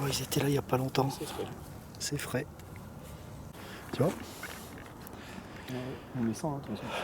ils étaient là il n'y a pas longtemps. C'est frais. Tu vois? On les sent, hein, de toute façon.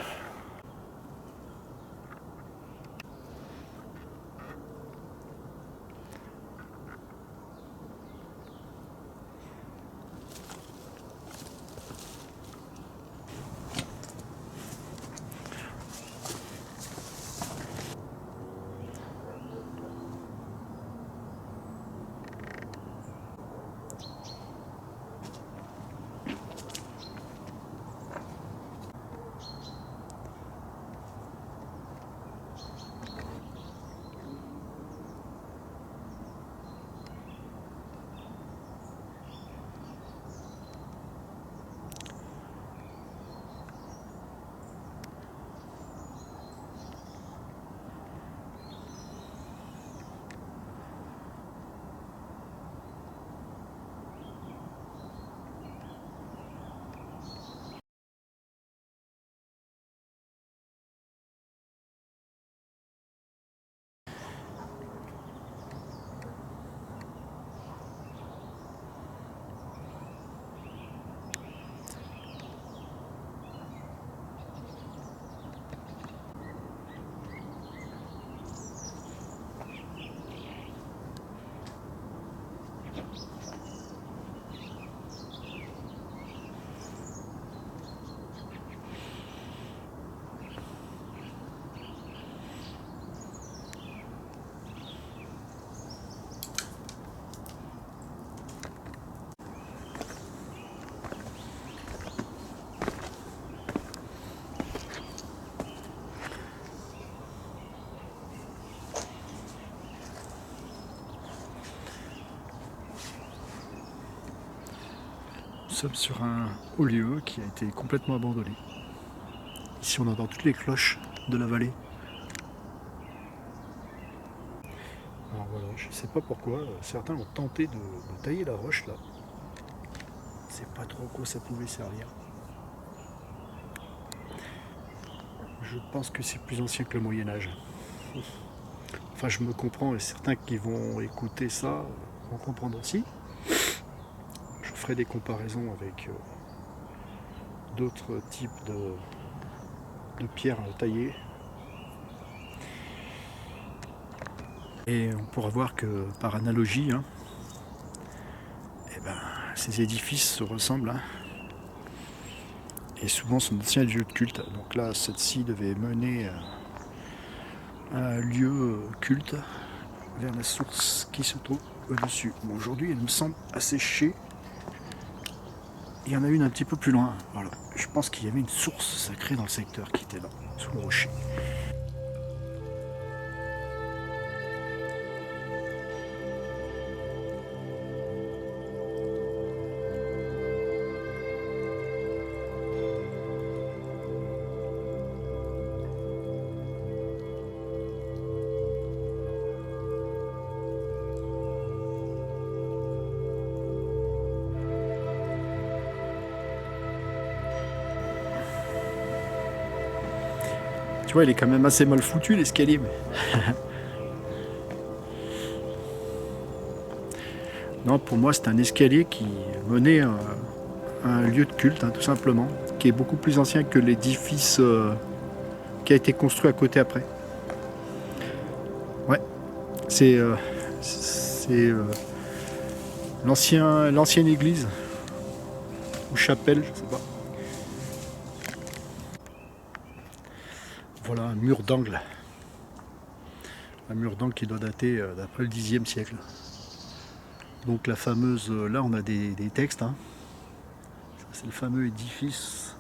Nous sommes sur un haut lieu qui a été complètement abandonné. Ici on entend toutes les cloches de la vallée. Alors voilà, je ne sais pas pourquoi, certains ont tenté de tailler la roche là. Je ne sais pas trop à quoi ça pouvait servir. Je pense que c'est plus ancien que le Moyen-Âge. Enfin je me comprends et certains qui vont écouter ça vont comprendre aussi. Je ferai des comparaisons avec d'autres types de pierres taillées. Et on pourra voir que par analogie, hein, ces édifices se ressemblent. Hein, et souvent sont d'anciens lieux de culte. Donc là, cette-ci devait mener à un lieu culte vers la source qui se trouve au-dessus. Bon, aujourd'hui, elle me semble asséchée. Il y en a une un petit peu plus loin. Voilà. Je pense qu'il y avait une source sacrée dans le secteur qui était là, sous le rocher. Tu vois, il est quand même assez mal foutu l'escalier. Non, pour moi, c'est un escalier qui menait à un lieu de culte, hein, tout simplement, qui est beaucoup plus ancien que l'édifice qui a été construit à côté après. Ouais, c'est l'ancienne église ou chapelle, je sais pas. Voilà un mur d'angle. Un mur d'angle qui doit dater d'après le Xe siècle. Donc la fameuse, là on a des textes, hein. C'est le fameux édifice,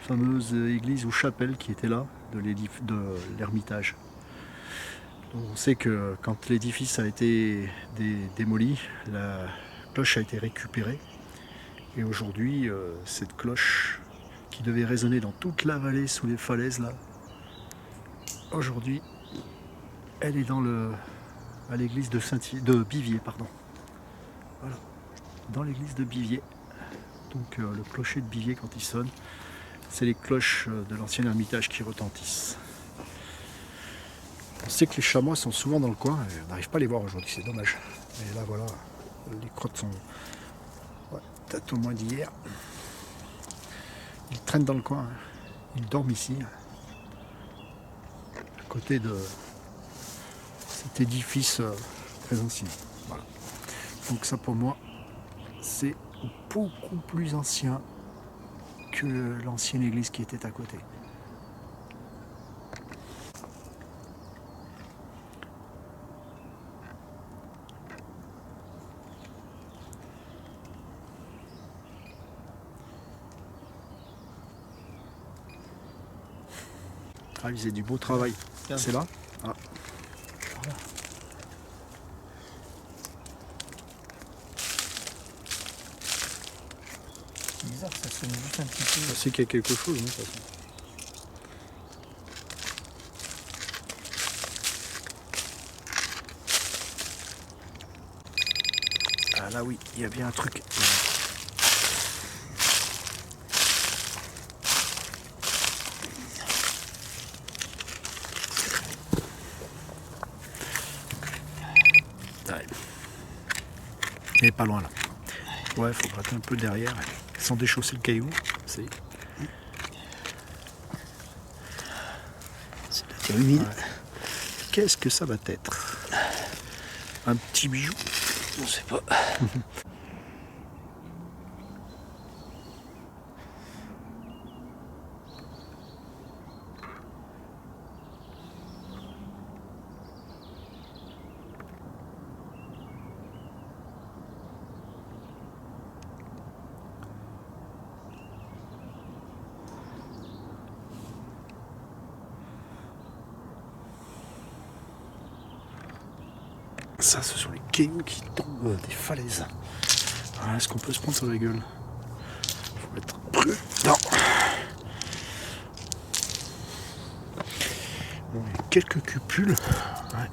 la fameuse église ou chapelle qui était là, de l'ermitage. On sait que quand l'édifice a été démoli, la cloche a été récupérée. Et aujourd'hui, cette cloche qui devait résonner dans toute la vallée sous les falaises là, aujourd'hui, elle est à l'église de Bivier, pardon. Voilà, dans l'église de Bivier. Donc le clocher de Bivier quand il sonne, c'est les cloches de l'ancien ermitage qui retentissent. On sait que les chamois sont souvent dans le coin et on n'arrive pas à les voir aujourd'hui, c'est dommage. Mais là voilà, Les crottes sont peut-être au moins d'hier. Ils traînent dans le coin. Ils dorment ici, à côté de cet édifice très ancien. Voilà. Donc ça pour moi, c'est beaucoup plus ancien que l'ancienne église qui était à côté. Ah, ils faisaient du beau travail. C'est là. Ah. Voilà. C'est bizarre, ça sonne juste un petit peu. C'est qu'il y a quelque chose, hein, de toute façon. Ah là oui, il y a bien un truc. Ouais. Il est pas loin là. Ouais, il faut gratter un peu derrière, sans déchausser le caillou. C'est de la terre humide. Ouais. Qu'est-ce que ça va être? Un petit bijou? On sait pas. Ça, ce sont les cailloux qui tombent des falaises. Ah, est-ce qu'on peut se prendre sur la gueule? Faut être prudent. Bon, il y a quelques cupules. Ouais.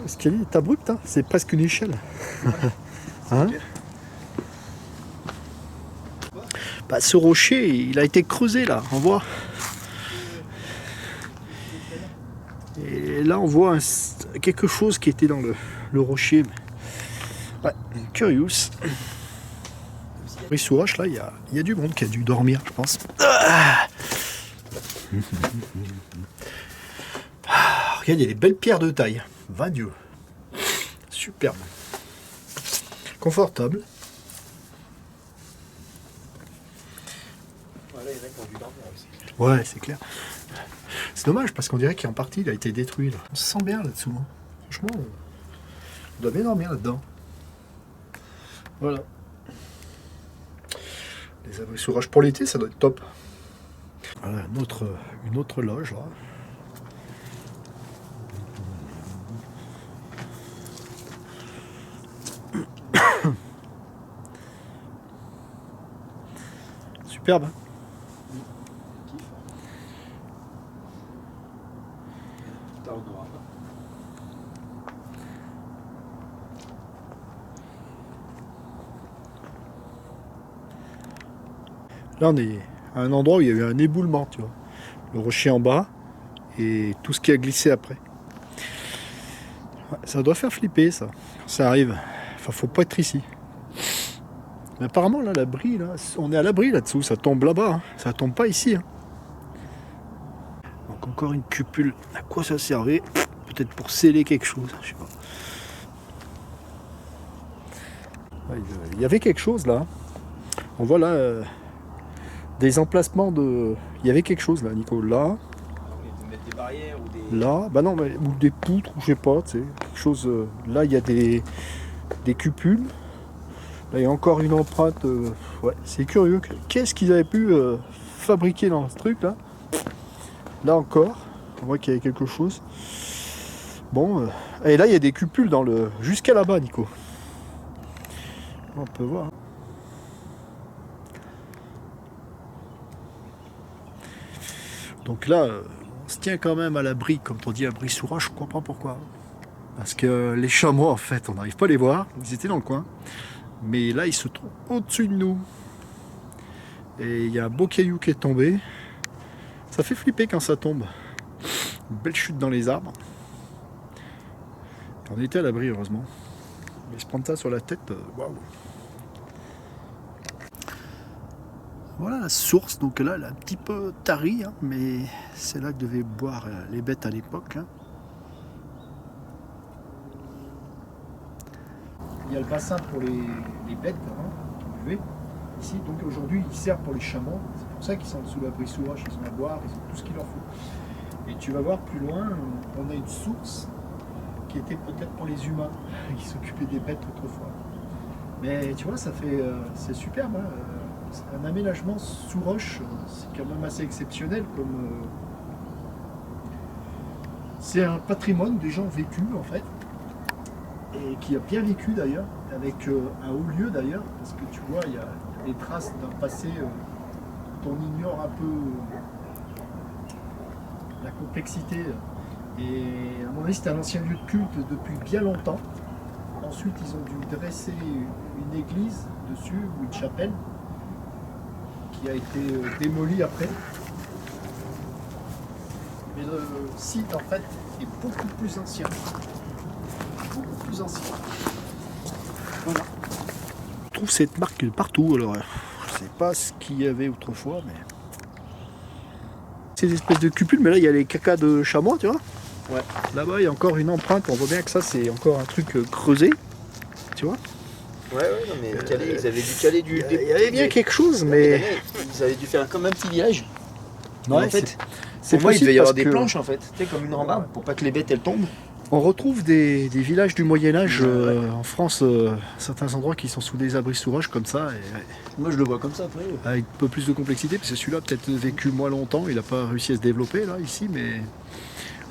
L'escalier est abrupt, hein, c'est presque une échelle. Hein? Bah, ce rocher, il a été creusé là, on voit. Et là, on voit quelque chose qui était dans le rocher. Ouais, curious. Brise-sous-Roche, là, il y a du monde qui a dû dormir, je pense. Ah, regarde, il y a des belles pierres de taille. Va Dieu. Superbe. Confortable. Voilà, il y en a qui ont dû dormir aussi. Ouais, c'est clair. C'est dommage parce qu'on dirait qu'en partie il a été détruit. Là. On se sent bien là-dessous. Hein. Franchement, on doit bien dormir là-dedans. Voilà. Les abris sous roche pour l'été, ça doit être top. Voilà, une autre loge là. Superbe. Hein. Là, on est à un endroit où il y a eu un éboulement, tu vois. Le rocher en bas et tout ce qui a glissé après. Ouais, ça doit faire flipper, ça. Quand ça arrive. Enfin, faut pas être ici. Mais apparemment, là, l'abri, là, on est à l'abri là-dessous. Ça tombe là-bas. Hein. Ça tombe pas ici. Hein. Donc, encore une cupule. À quoi ça servait? Peut-être pour sceller quelque chose. Je sais pas. Ouais, il y avait quelque chose là. On voit là des emplacements de. Il y avait quelque chose là, Nico. Là. Ils mettent des barrières ou des. Là, bah non, mais, ou des poutres, ou je sais pas, tu sais, quelque chose. Là, il y a des cupules. Là, il y a encore une empreinte. Ouais, c'est curieux. Qu'est-ce qu'ils avaient pu fabriquer dans ce truc là? Là encore, on voit qu'il y avait quelque chose. Bon, et là, il y a des cupules dans le jusqu'à là-bas, Nico. On peut voir. Donc là, on se tient quand même à l'abri, comme on dit, abri sous roche, je comprends pourquoi. Parce que les chamois, en fait, on n'arrive pas à les voir. Ils étaient dans le coin. Mais là, ils se trouvent au-dessus de nous. Et il y a un beau caillou qui est tombé. Ça fait flipper quand ça tombe. Une belle chute dans les arbres. On était à l'abri, heureusement. Mais se prendre ça sur la tête, waouh. Voilà la source. Donc là, elle est un petit peu tarie, hein, mais c'est là que devaient boire les bêtes à l'époque. Hein. Il y a le bassin pour les bêtes qui buvaient ici. Donc aujourd'hui, il sert pour les chameaux. C'est pour ça qu'ils sont sous l'abri sous roche, ils ont à boire, ils ont tout ce qu'il leur faut. Et tu vas voir plus loin, on a une source qui était peut-être pour les humains qui s'occupaient des bêtes autrefois. Mais tu vois, ça fait, c'est superbe. Hein. C'est un aménagement sous roche, c'est quand même assez exceptionnel. C'est un patrimoine des gens vécus en fait. Et qui a bien vécu d'ailleurs, avec un haut lieu d'ailleurs, parce que tu vois, il y a des traces d'un passé dont on ignore un peu la complexité. Et à mon avis, c'était un ancien lieu de culte depuis bien longtemps. Ensuite, ils ont dû dresser une église dessus, ou une chapelle, qui a été démolie après. Mais le site, en fait, est beaucoup plus ancien. Plus ancien. Voilà. On trouve cette marque partout, alors je sais pas ce qu'il y avait autrefois, mais. Ces espèces de cupules, mais là il y a les cacas de chamois, tu vois. Ouais. Là-bas il y a encore une empreinte, on voit bien que ça c'est encore un truc creusé, tu vois. Ouais, non, mais ils avaient dû caler du. Il y avait bien quelque chose, mais. Ils avaient dû faire comme un petit village. Non, en fait, c'est pour moi il devait y avoir des que... planches en fait, tu sais, comme une rambarde pour pas que les bêtes elles tombent. On retrouve des villages du Moyen-Âge en France, certains endroits qui sont sous des abris sous roche comme ça. Et, moi je le vois comme ça après. Avec un peu plus de complexité, parce que celui-là peut-être vécu moins longtemps, il n'a pas réussi à se développer là, ici, mais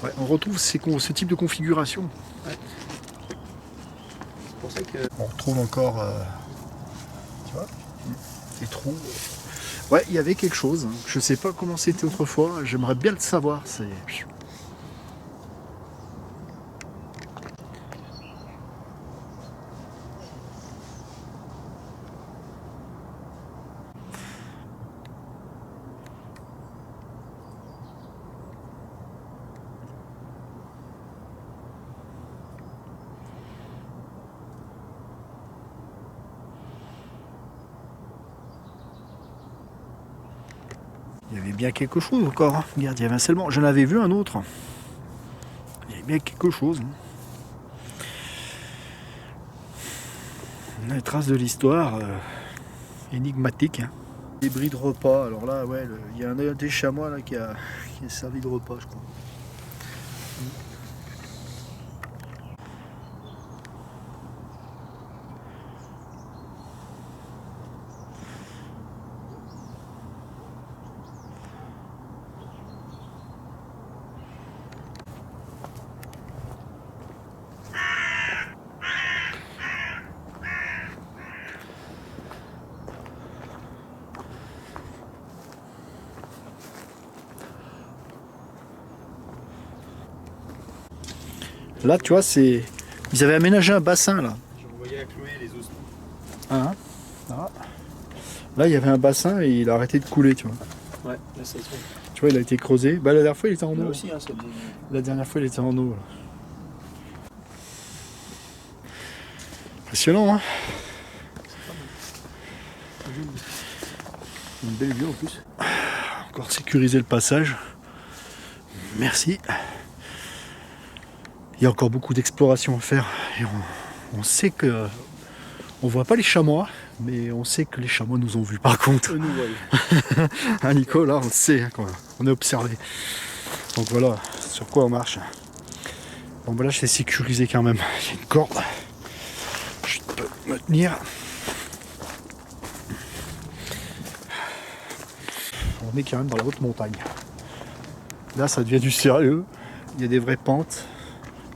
ouais, on retrouve ce type de configuration. Ouais. C'est pour ça que. On retrouve encore, tu vois, des trous. Ouais, il y avait quelque chose. Hein. Je sais pas comment c'était autrefois, j'aimerais bien le savoir. C'est... Il y avait bien quelque chose encore. Hein. Regarde, il y avait un scellement. J'en avais vu un autre. Il y avait bien quelque chose. Hein. On a les traces de l'histoire énigmatique. Hein. Débris de repas. Alors là, ouais, il y a un des chamois là, qui a servi de repas, je crois. Là, tu vois, c'est. Ils avaient aménagé un bassin là. Je voyais à Chloé les ossements. Hein, ah. Là, il y avait un bassin et il a arrêté de couler, tu vois. Ouais, là ça se trouve. Tu vois, il a été creusé. Bah, la dernière fois, il était en Là eau. aussi, hein, ça devient... La dernière fois, il était en eau. Là. Impressionnant, hein. Une belle vue en plus. Encore sécuriser le passage. Merci. Il y a encore beaucoup d'exploration à faire. Et on sait que... On voit pas les chamois, mais on sait que les chamois nous ont vus par contre. nous voyons. Hein, Nico, là on le sait, hein, quand on est observé. Donc voilà, sur quoi on marche. Bon bah là je l'ai sécurisé quand même. Il y a une corde. Je peux me tenir. On est quand même dans la haute montagne. Là ça devient du sérieux. Il y a des vraies pentes.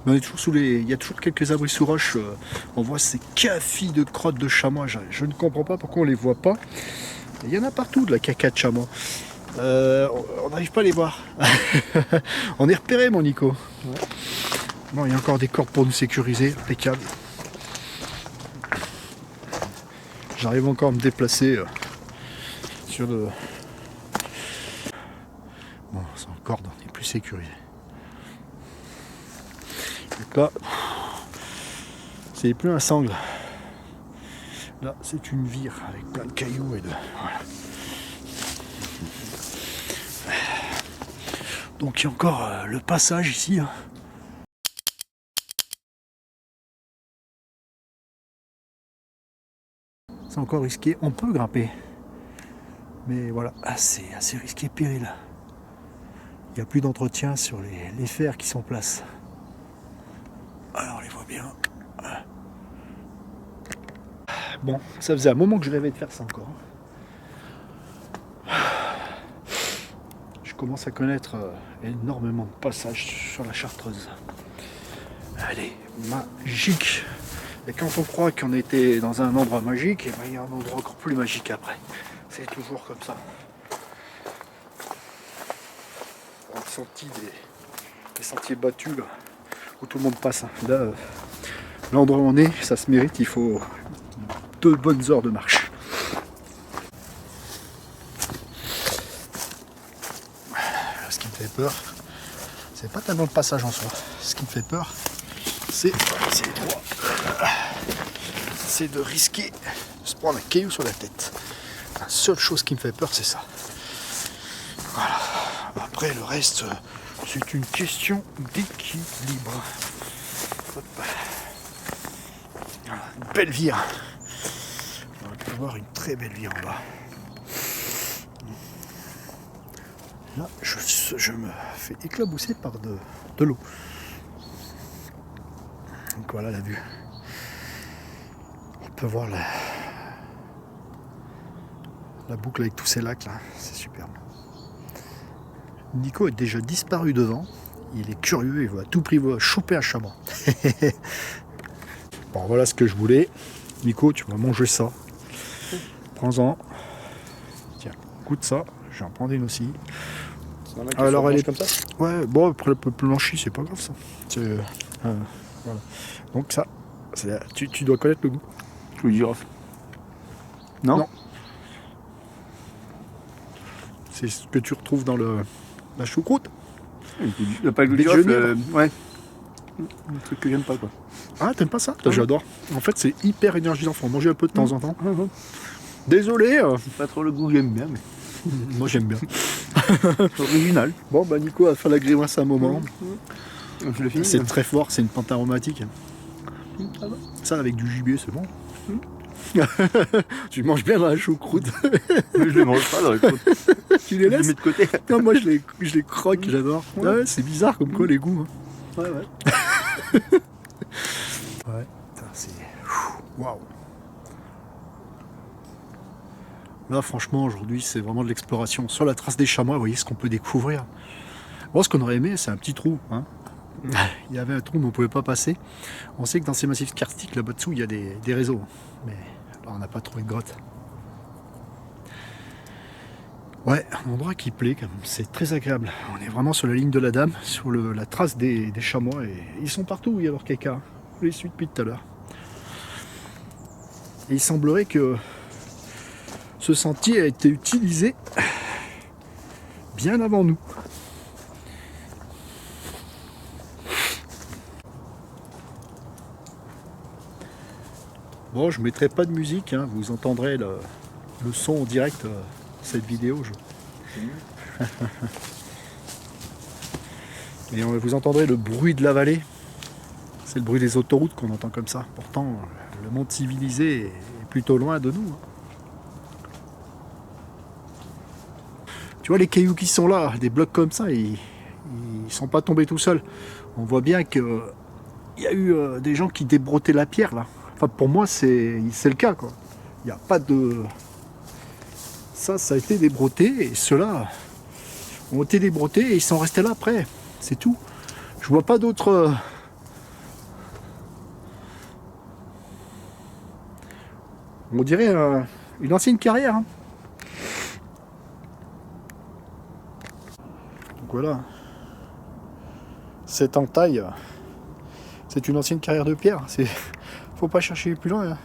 Mais on est toujours sous les. Il y a toujours quelques abris sous roche. On voit ces cafis de crottes de chamois. Je ne comprends pas pourquoi on les voit pas. Il y en a partout de la caca de chamois. On n'arrive pas à les voir. On est repéré, mon Nico. Ouais. Bon, il y a encore des cordes pour nous sécuriser, impeccable. J'arrive encore à me déplacer sur le... Bon, sans corde, on est plus sécurisé. Donc là, c'est plus un sangle. Là, c'est une vire avec plein de cailloux et de... Voilà. Donc il y a encore le passage ici. Hein. C'est encore risqué. On peut grimper. Mais voilà, c'est assez risqué, péril. Il n'y a plus d'entretien sur les fers qui sont en place. Alors on les voit bien. Bon, ça faisait un moment que je rêvais de faire ça encore. Je commence à connaître énormément de passages sur la Chartreuse. Elle est magique. Et quand on croit qu'on était dans un endroit magique, et ben, il y a un endroit encore plus magique après. C'est toujours comme ça. On a senti des sentiers battus là, où tout le monde passe. Là, l'endroit où on est, ça se mérite, il faut 2 bonnes heures de marche. Ce qui me fait peur, c'est pas tellement le passage en soi. Ce qui me fait peur, c'est de risquer de se prendre un caillou sur la tête. La seule chose qui me fait peur, c'est ça. Voilà. Après, le reste, c'est une question d'équilibre. Hop. Voilà, une belle vire. On va avoir une très belle vire en bas. Là, je me fais éclabousser par de l'eau. Donc voilà la vue. On peut voir la boucle avec tous ces lacs là, c'est superbe. Nico est déjà disparu devant. Il est curieux, il va à tout prix choper un chamois. Bon, voilà ce que je voulais. Nico, tu vas manger ça. Prends-en. Tiens, goûte ça. Je vais en prendre une aussi. Alors elle est comme ça. Ouais, bon après le peu blanchi, c'est pas grave ça. Voilà. Donc ça, tu dois connaître le goût. Le girofle. Non. C'est ce que tu retrouves dans la choucroute. Pas le goût du girofle, ouais. Un truc que j'aime pas quoi. Ah, t'aimes pas ça? J'adore. En fait, c'est hyper énergisant. Faut en manger un peu de temps en temps. Désolé. C'est pas trop le goût que j'aime bien, mais Moi, j'aime bien. c'est original. Bon, bah Nico a fait la grimace à un moment. Je le finis. C'est très fort, c'est une pente aromatique. Ça va. Ça, avec du gibier, c'est bon. Tu manges bien dans la choucroute. Mais je les mange pas dans les côtes. Tu les Je les laisses? mets de côté. Non, moi, je les croque, j'adore. Ouais, c'est bizarre comme quoi les goûts. Hein. Ouais. Ouais, c'est... Waouh. Là, franchement, aujourd'hui, c'est vraiment de l'exploration. Sur la trace des chamois, vous voyez ce qu'on peut découvrir. Bon, ce qu'on aurait aimé, c'est un petit trou. Hein. Il y avait un trou, mais on ne pouvait pas passer. On sait que dans ces massifs karstiques, là-bas dessous, il y a des réseaux. Mais là, on n'a pas trouvé de grotte. Ouais, un endroit qui plaît, quand même. C'est très agréable. On est vraiment sur la ligne de la Dame, sur la trace des chamois. Et ils sont partout où il y a leur caca. Je les suis depuis tout à l'heure. Et il semblerait que ce sentier a été utilisé bien avant nous. Bon, je ne mettrai pas de musique, hein. Vous entendrez le son en direct de cette vidéo. Et vous entendrez le bruit de la vallée. C'est le bruit des autoroutes qu'on entend comme ça. Pourtant, le monde civilisé est plutôt loin de nous. Hein. Tu vois les cailloux qui sont là, des blocs comme ça, ils sont pas tombés tout seuls. On voit bien qu'il y a eu des gens qui débrottaient la pierre là. Enfin pour moi c'est le cas quoi. Il n'y a pas de... Ça a été débroté et ceux-là ont été débrotés et ils sont restés là après. C'est tout. Je vois pas d'autres... On dirait une ancienne carrière. Hein. Donc voilà. Cette entaille C'est une ancienne carrière de pierre. Faut pas chercher plus loin. Hein.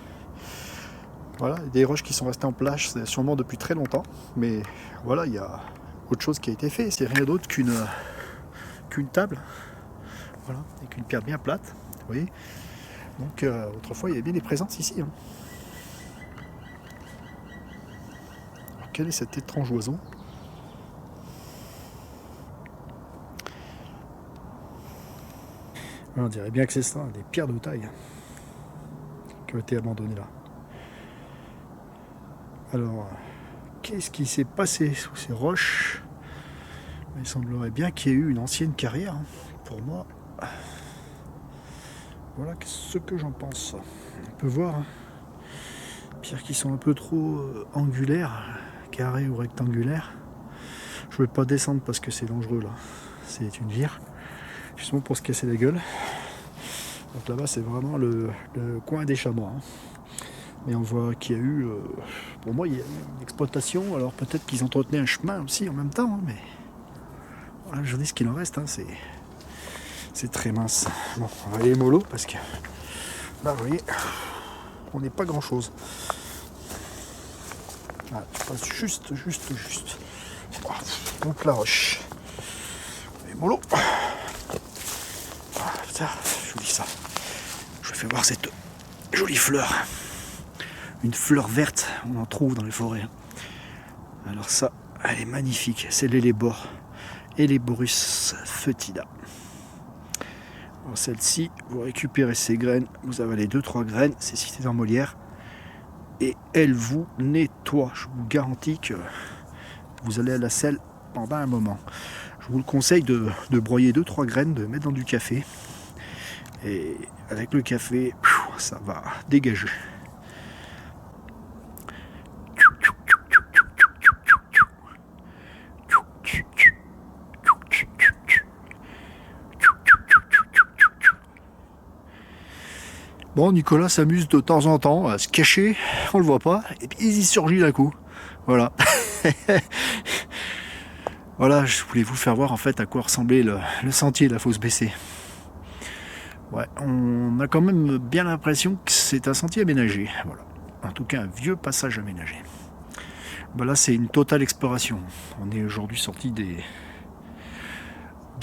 Voilà, des roches qui sont restées en place sûrement depuis très longtemps. Mais voilà, il y a autre chose qui a été fait. C'est rien d'autre qu'une table. Voilà, avec une pierre bien plate. Vous voyez. Donc autrefois, il y avait bien des présences ici. Hein. Alors, quel est cet étrange oiseau? On dirait bien que c'est ça, des pierres de taille qui ont été abandonnées là. Alors, qu'est-ce qui s'est passé sous ces roches? Il semblerait bien qu'il y ait eu une ancienne carrière, hein, pour moi. Voilà ce que j'en pense. On peut voir, hein, pierres qui sont un peu trop angulaires, carrées ou rectangulaires. Je ne vais pas descendre parce que c'est dangereux là. C'est une vire. Justement pour se casser la gueule. Donc là-bas c'est vraiment le coin des chamois. Hein. Mais on voit qu'il y a eu, pour moi il y a eu une exploitation, alors peut-être qu'ils entretenaient un chemin aussi en même temps, hein, mais voilà, je dis ce qu'il en reste, hein, c'est très mince. Bon, on va aller mollo parce que là vous voyez, on n'est pas grand chose. Voilà, je passe juste. Donc la roche. Et mollo. Putain, je vous dis ça. Je vous fais voir cette jolie fleur. Une fleur verte, on en trouve dans les forêts. Alors ça, elle est magnifique. C'est l'Hellebore. Helleborus foetida. Alors celle-ci, vous récupérez ces graines, vous avalez 2-3 graines, c'est cité dans Molière. Et elle vous nettoie. Je vous garantis que vous allez à la selle pendant un moment. Je vous le conseille de broyer 2-3 graines, de mettre dans du café. Et avec le café, ça va dégager. Bon, Nicolas s'amuse de temps en temps à se cacher, on le voit pas, et puis il y surgit d'un coup. Voilà. Voilà, je voulais vous faire voir en fait à quoi ressemblait le sentier de la fosse Bessée. Ouais, on a quand même bien l'impression que c'est un sentier aménagé. Voilà. En tout cas, un vieux passage aménagé. Ben là, c'est une totale exploration. On est aujourd'hui sorti des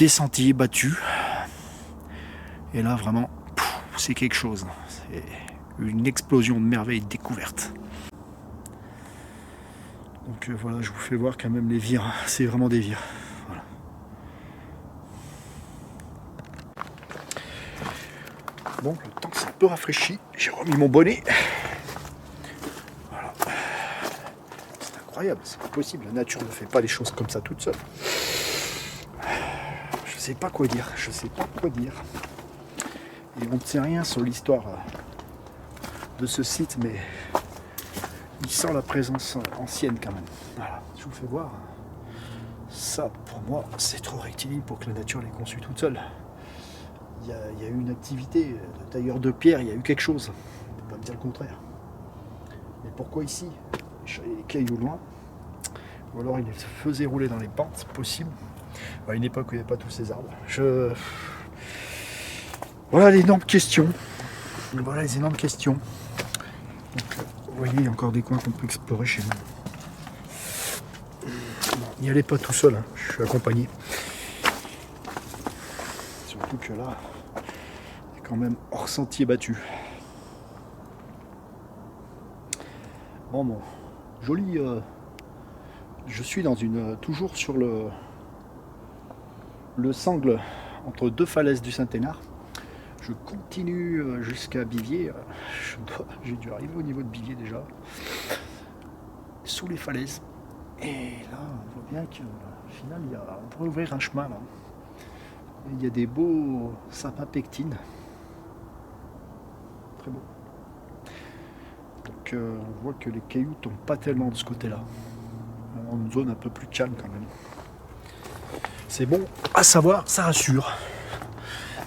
sentiers battus. Et là, vraiment, c'est quelque chose. C'est une explosion de merveilles découvertes. Donc voilà, je vous fais voir quand même les vires. C'est vraiment des vires. Voilà. Bon, le temps s'est un peu rafraîchi. J'ai remis mon bonnet. Voilà. C'est incroyable, c'est pas possible. La nature ne fait pas les choses comme ça toute seule. Je sais pas quoi dire. Et on ne sait rien sur l'histoire de ce site, mais il sent la présence ancienne quand même. Voilà, je vous fais voir. Ça, pour moi, c'est trop rectiligne pour que la nature l'ait conçue toute seule. Il y a eu une activité de tailleur de pierre, il y a eu quelque chose. On ne peut pas me dire le contraire. Mais pourquoi ici? Les cailloux loin. Ou alors il les faisait rouler dans les pentes, c'est possible. À une époque où il n'y avait pas tous ces arbres. Voilà les énormes questions. Donc, vous voyez, il y a encore des coins qu'on peut explorer chez nous. Bon, n'y allez pas tout seul, hein. Je suis accompagné. Surtout que là, c'est quand même hors sentier battu. Bon, joli. Je suis dans toujours sur le sangle entre deux falaises du Saint-Hénard. Je continue jusqu'à Bivier. J'ai dû arriver au niveau de Bivier déjà, sous les falaises. Et là, on voit bien qu'au final, on pourrait ouvrir un chemin là. Et il y a des beaux sapins pectines. Très beau. Donc on voit que les cailloux tombent pas tellement de ce côté-là. On est une zone un peu plus calme quand même. C'est bon à savoir, ça rassure.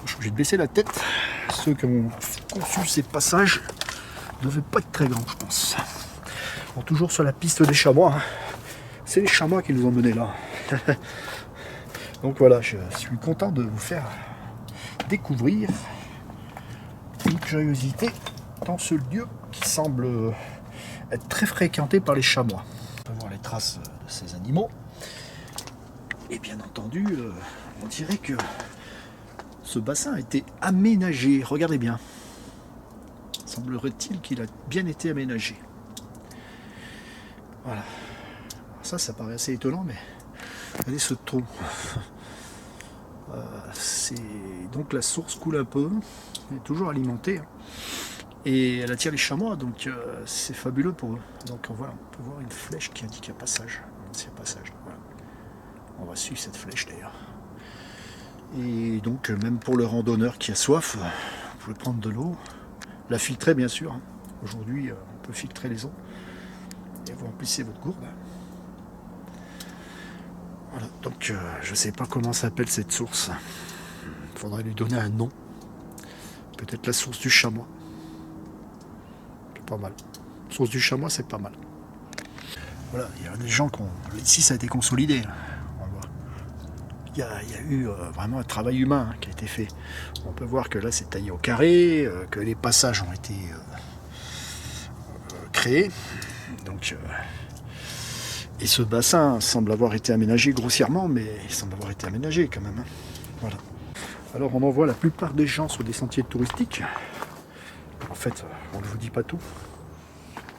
Je suis obligé de baisser la tête. Ceux qui ont conçu ces passages ne devaient pas être très grands, je pense. Bon, toujours sur la piste des chamois. Hein. C'est les chamois qui nous ont menés là. Donc voilà, je suis content de vous faire découvrir curiosité dans ce lieu qui semble être très fréquenté par les chamois. On peut voir les traces de ces animaux. Et bien entendu, on dirait que ce bassin a été aménagé. Regardez bien. Semblerait-il qu'il a bien été aménagé. Voilà. Ça paraît assez étonnant, mais regardez ce tronc. Donc la source coule un peu, elle est toujours alimentée. Et elle attire les chamois, donc c'est fabuleux pour eux. Donc voilà, on peut voir une flèche qui indique un passage. C'est un passage. Voilà. On va suivre cette flèche d'ailleurs. Et donc même pour le randonneur qui a soif, vous pouvez prendre de l'eau, la filtrer bien sûr. Aujourd'hui on peut filtrer les eaux et vous remplissez votre gourde. Voilà, donc je ne sais pas comment s'appelle cette source. Il faudrait lui donner un nom. Peut-être la source du chamois. C'est pas mal. Source du chamois, c'est pas mal. Voilà, il y a des gens qui ont... Ici, ça a été consolidé. Là. On voit. Il y a eu vraiment un travail humain qui a été fait. On peut voir que là, c'est taillé au carré, que les passages ont été créés. Donc... Et ce bassin semble avoir été aménagé grossièrement, mais il semble avoir été aménagé quand même. Hein. Voilà. Alors on en voit la plupart des gens sur des sentiers touristiques. En fait, on ne vous dit pas tout.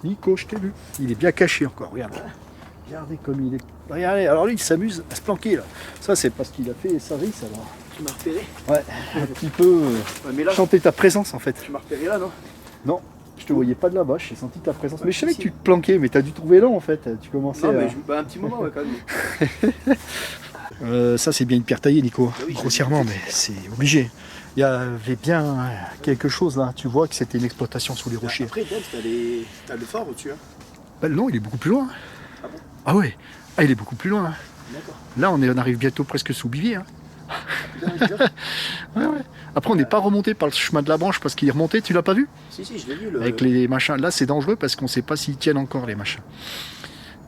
Nico, je t'ai vu. Il est bien caché encore, regarde. Regardez comme il est. Regardez, alors lui il s'amuse à se planquer là. Ça c'est parce qu'il a fait sa vis alors. Tu m'as repéré? Ouais, un petit peu mais là, chanter ta présence en fait. tu m'as repéré là, non? Non. Je te voyais pas de là-bas, j'ai senti ta présence. Mais je savais que tu te planquais, mais t'as dû trouver là en fait. Tu commençais Non, à... mais un petit moment, ouais, quand même. ça c'est bien une pierre taillée, Nico. Ah oui, Grossièrement, mais c'est obligé. Il y avait bien quelque chose là. Tu vois que c'était une exploitation sous les rochers. Après, t'as le phare au-dessus. Hein. Ben non, il est beaucoup plus loin. Ah bon? Ah ouais. Ah, il est beaucoup plus loin. D'accord. Là, on arrive bientôt presque sous Bivier. Hein. Ouais. Après, on n'est pas remonté par le chemin de la branche parce qu'il est remonté. Tu l'as pas vu? Si, je l'ai vu. Avec les machins. Là, c'est dangereux parce qu'on ne sait pas s'ils tiennent encore les machins.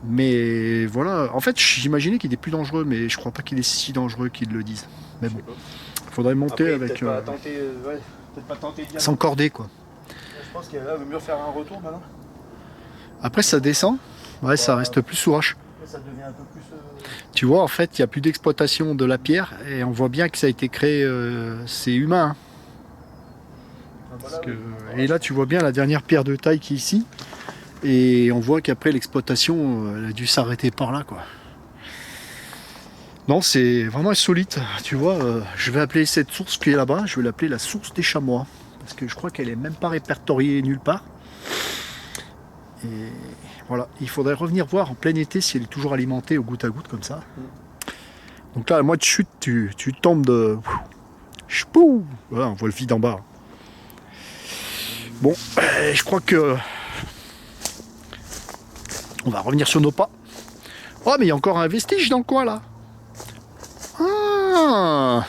Mais voilà. En fait, j'imaginais qu'il était plus dangereux, mais je crois pas qu'il est si dangereux qu'ils le disent. Mais bon, il faudrait monter après, avec. Peut-être pas tenter de Sans corder, quoi. Je pense qu'il vaut mieux faire un retour maintenant. Après, ça descend. Ouais, ça reste plus sous roche. Ça devient un peu plus. Tu vois, en fait, il n'y a plus d'exploitation de la pierre et on voit bien que ça a été créé, c'est humain. Hein. Voilà, Et là, tu vois bien la dernière pierre de taille qui est ici. Et on voit qu'après l'exploitation, elle a dû s'arrêter par là, quoi. Non, c'est vraiment insolite. Tu vois, je vais appeler cette source qui est là-bas, je vais l'appeler la source des chamois. Parce que je crois qu'elle est même pas répertoriée nulle part. Et voilà, il faudrait revenir voir en plein été si elle est toujours alimentée au goutte à goutte comme ça. Donc là, à moi de chute, tu tombes de... Chpou, voilà, on voit le vide en bas. Bon, je crois que... On va revenir sur nos pas. Oh, mais il y a encore un vestige dans le coin, là. Ah,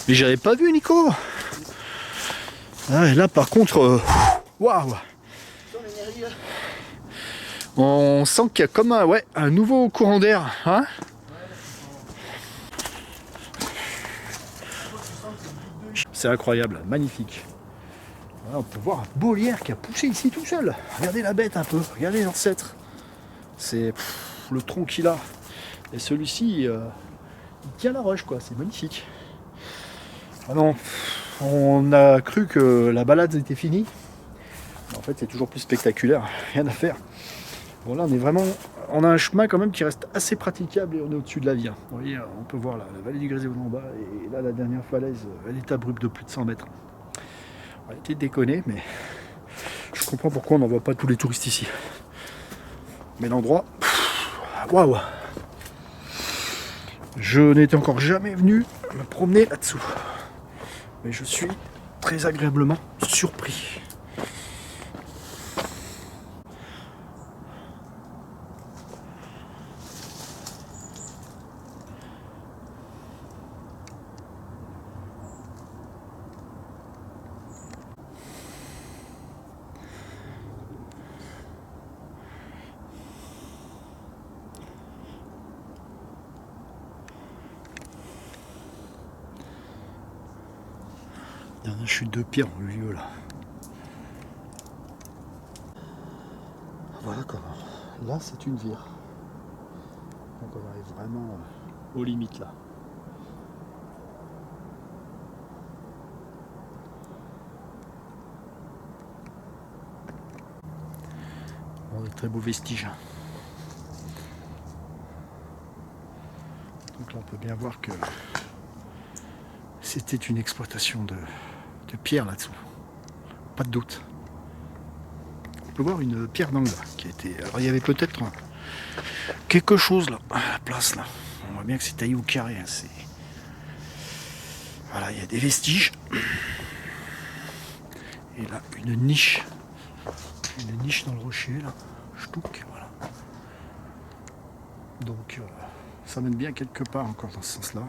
mais j'avais pas vu, Nico. Ah, et là, par contre... Waouh. On sent qu'il y a comme un nouveau courant d'air. Hein, c'est incroyable, magnifique. Voilà, on peut voir un beau lierre qui a poussé ici tout seul. Regardez la bête un peu, regardez l'ancêtre. C'est le tronc qu'il a. Et celui-ci, il tient la roche, quoi. C'est magnifique. Ah non, on a cru que la balade était finie. En fait, c'est toujours plus spectaculaire. Rien à faire. Bon, là, on a un chemin quand même qui reste assez praticable et on est au-dessus de la via. Vous voyez, on peut voir là, la vallée du Gréséo en bas et là, la dernière falaise, elle est abrupte de plus de 100 mètres. On a été déconné, mais je comprends pourquoi on n'en voit pas tous les touristes ici. Mais l'endroit, waouh! Je n'étais encore jamais venu me promener là-dessous. Mais je suis très agréablement surpris. Dernière chute de pierre au lieu là. D'accord. Là, c'est une vire. Donc on arrive vraiment aux limites là. Bon, de très beaux vestiges. Donc là, on peut bien voir que c'était une exploitation de pierre là-dessous. Pas de doute. On peut voir une pierre d'angle qui a été. Alors il y avait peut-être quelque chose là, à la place là. On voit bien que c'est taillé au carré. Hein. Voilà, il y a des vestiges. Et là, une niche. Une niche dans le rocher là. Ch'touk, voilà. Donc ça mène bien quelque part encore dans ce sens-là.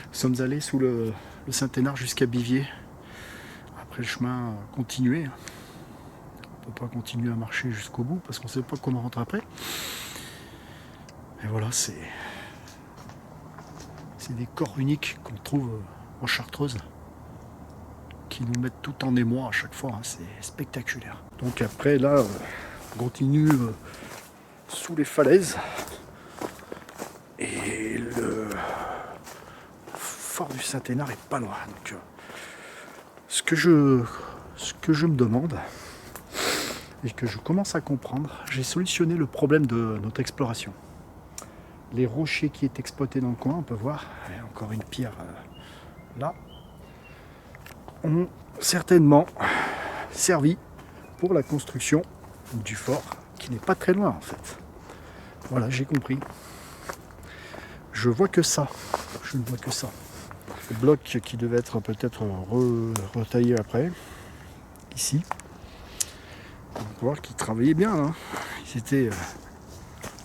Nous sommes allés sous le Saint-Hénard jusqu'à Bivier. Après le chemin continué. On ne peut pas continuer à marcher jusqu'au bout parce qu'on ne sait pas comment rentrer après. Et voilà, c'est des corps uniques qu'on trouve en Chartreuse qui nous mettent tout en émoi à chaque fois. Hein. C'est spectaculaire. Donc après là, on continue sous les falaises. Et le fort du Saint-Hénard est pas loin. Donc, ce que je me demande et que je commence à comprendre, j'ai solutionné le problème de notre exploration. Les rochers qui est exploités dans le coin, on peut voir, il y a encore une pierre là, ont certainement servi pour la construction du fort, qui n'est pas très loin en fait. Voilà, j'ai compris. Je vois que ça. Je ne vois que ça. Le bloc qui devait être peut-être retaillé après, ici. On peut voir qu'ils travaillaient bien. Hein.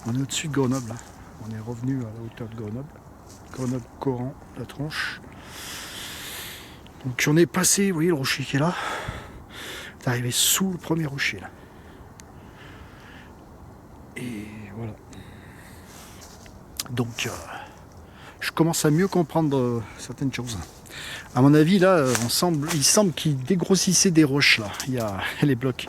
On est au-dessus de Grenoble. Hein. On est revenu à la hauteur de Grenoble. Grenoble-Coran, la tronche. Donc on est passé, vous voyez le rocher qui est là. On est arrivé sous le premier rocher là. Et voilà. Donc je commence à mieux comprendre certaines choses. À mon avis, là, il semble qu'il dégrossissait des roches, là. Il y a les blocs.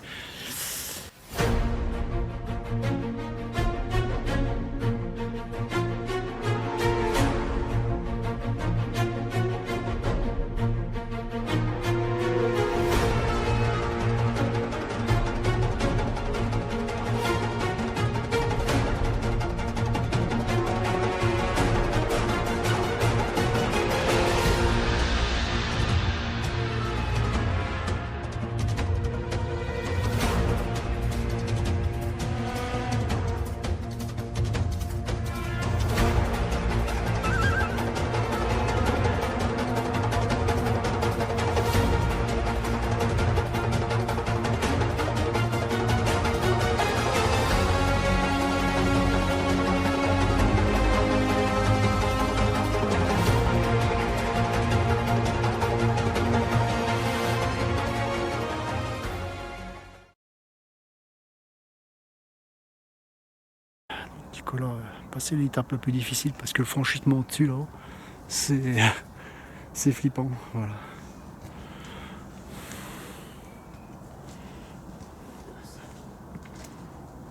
Nicolas a passé l'étape la plus difficile parce que le franchissement au-dessus là-haut, c'est flippant. Voilà.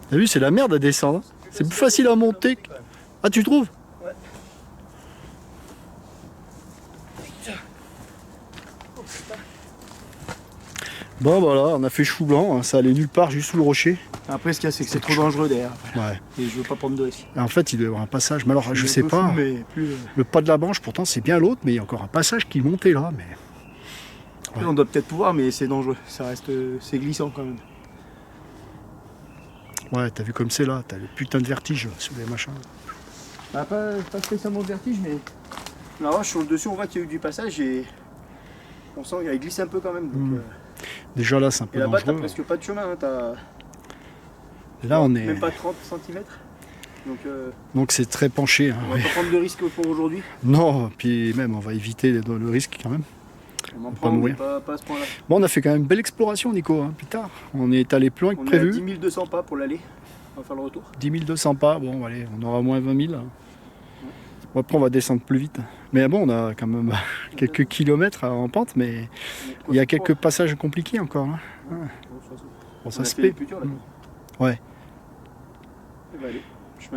T'as vu, c'est la merde à descendre. C'est plus facile à monter. Ah, tu trouves? Ouais. Bon, voilà, on a fait chou blanc. Hein, ça allait nulle part, juste sous le rocher. Après, ce qu'il y a, c'est que c'est trop dangereux derrière. Ouais. Et je veux pas prendre de risques. En fait, il doit y avoir un passage. Mais alors, je sais pas. Fou, mais plus... Le pas de la Branche, pourtant, c'est bien l'autre, mais il y a encore un passage qui montait là. Mais ouais. On doit peut-être pouvoir, mais c'est dangereux. Ça reste, c'est glissant quand même. Ouais, t'as vu comme c'est là. T'as le putain de vertige sur les machins. Bah, pas spécialement de vertige, mais là, sur le dessus, on voit qu'il y a eu du passage et on sent qu'il glisse un peu quand même. Donc, déjà là, c'est un peu et là-bas, dangereux. t'as presque pas de chemin. Hein, t'as... Là, on est. Même pas 30 cm. Donc c'est très penché. Hein, on va pas prendre de risque pour aujourd'hui. Non, puis même, on va éviter le risque quand même. On en pas prend, mourir. mais pas à ce point-là. Bon, on a fait quand même une belle exploration, Nico, hein, plus tard. On est allé plus loin que on prévu. On est à 10 200 pas pour l'aller. On va faire le retour. 10 200 pas, bon, allez, on aura moins 20 000. Bon, après, on va descendre plus vite. Mais bon, on a quand même quelques kilomètres en pente, mais il y a quelques passages compliqués encore. Hein. Ouais. Bon, ça se fait. Ouais. Et bah allez,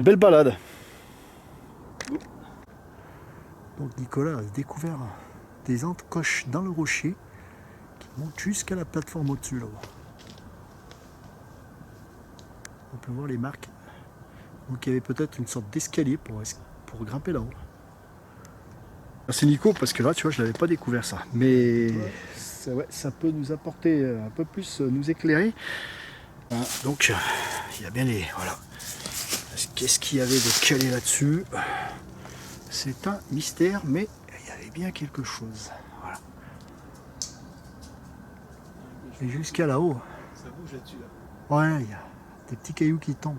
Belle balade. Bon. Donc Nicolas a découvert des encoches dans le rocher qui montent jusqu'à la plateforme au-dessus là-haut. On peut voir les marques. Donc il y avait peut-être une sorte d'escalier pour grimper là-haut. C'est Nico parce que là tu vois je l'avais pas découvert ça. Mais ça peut nous apporter un peu plus, nous éclairer. Donc il y a bien les... Voilà. Qu'est-ce qu'il y avait de calé là-dessus? C'est un mystère, mais il y avait bien quelque chose. Voilà. Et jusqu'à là-haut. Ça bouge là-dessus là. Ouais, il y a des petits cailloux qui tombent.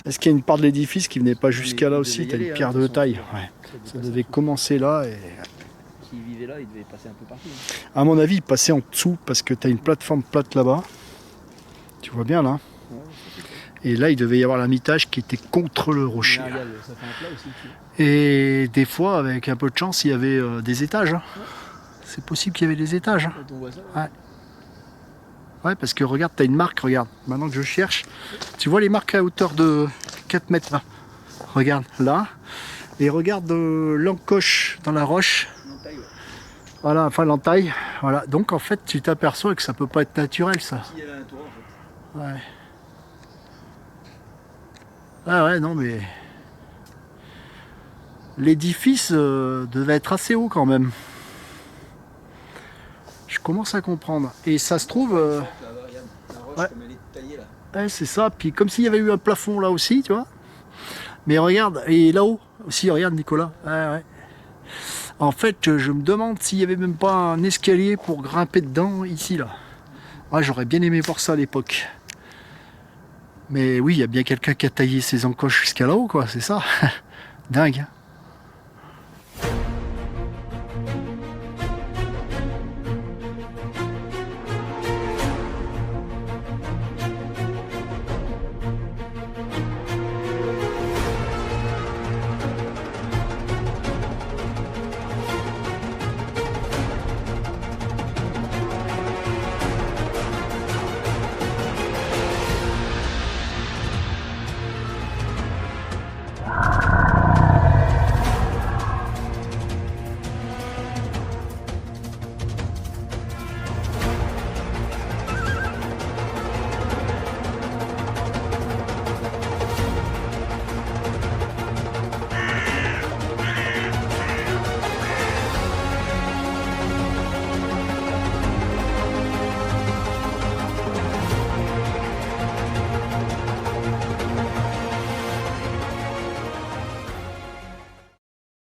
Est-ce qu'il y a une part de l'édifice qui venait pas jusqu'à là aussi? T'as une pierre de taille. Ouais. Ça devait commencer là. Et... S'il vivait là, il devait passer un peu partout. À mon avis, il passait en dessous parce que tu as une plateforme plate là-bas. Tu vois bien là. Ouais, et là, il devait y avoir l'amitage qui était contre le rocher. ça fait un plat aussi. Et des fois, avec un peu de chance, il y avait des étages. Ouais. C'est possible qu'il y avait des étages. Quand on voit ça, ouais. Ouais, parce que regarde, tu as une marque, regarde. Maintenant que je cherche, tu vois les marques à hauteur de 4 mètres là. Regarde, là. Et regarde l'encoche dans la roche. l'entaille, ouais. Voilà, enfin l'entaille. Voilà. Donc en fait, tu t'aperçois que ça peut pas être naturel ça. S'il y avait un toit en fait. Ouais. Ah ouais, non mais... L'édifice devait être assez haut quand même. Je commence à comprendre. Et ça se trouve... Regarde, la roche ouais. comme elle est taillée là. Ouais, c'est ça. Puis comme s'il y avait eu un plafond là aussi, tu vois. Mais regarde, et là-haut aussi, regarde Nicolas. Ouais, ouais. En fait, je me demande s'il n'y avait même pas un escalier pour grimper dedans, ici, là. Ouais, j'aurais bien aimé voir ça à l'époque. Mais oui, il y a bien quelqu'un qui a taillé ses encoches jusqu'à là-haut, quoi, c'est ça. Dingue. Hein.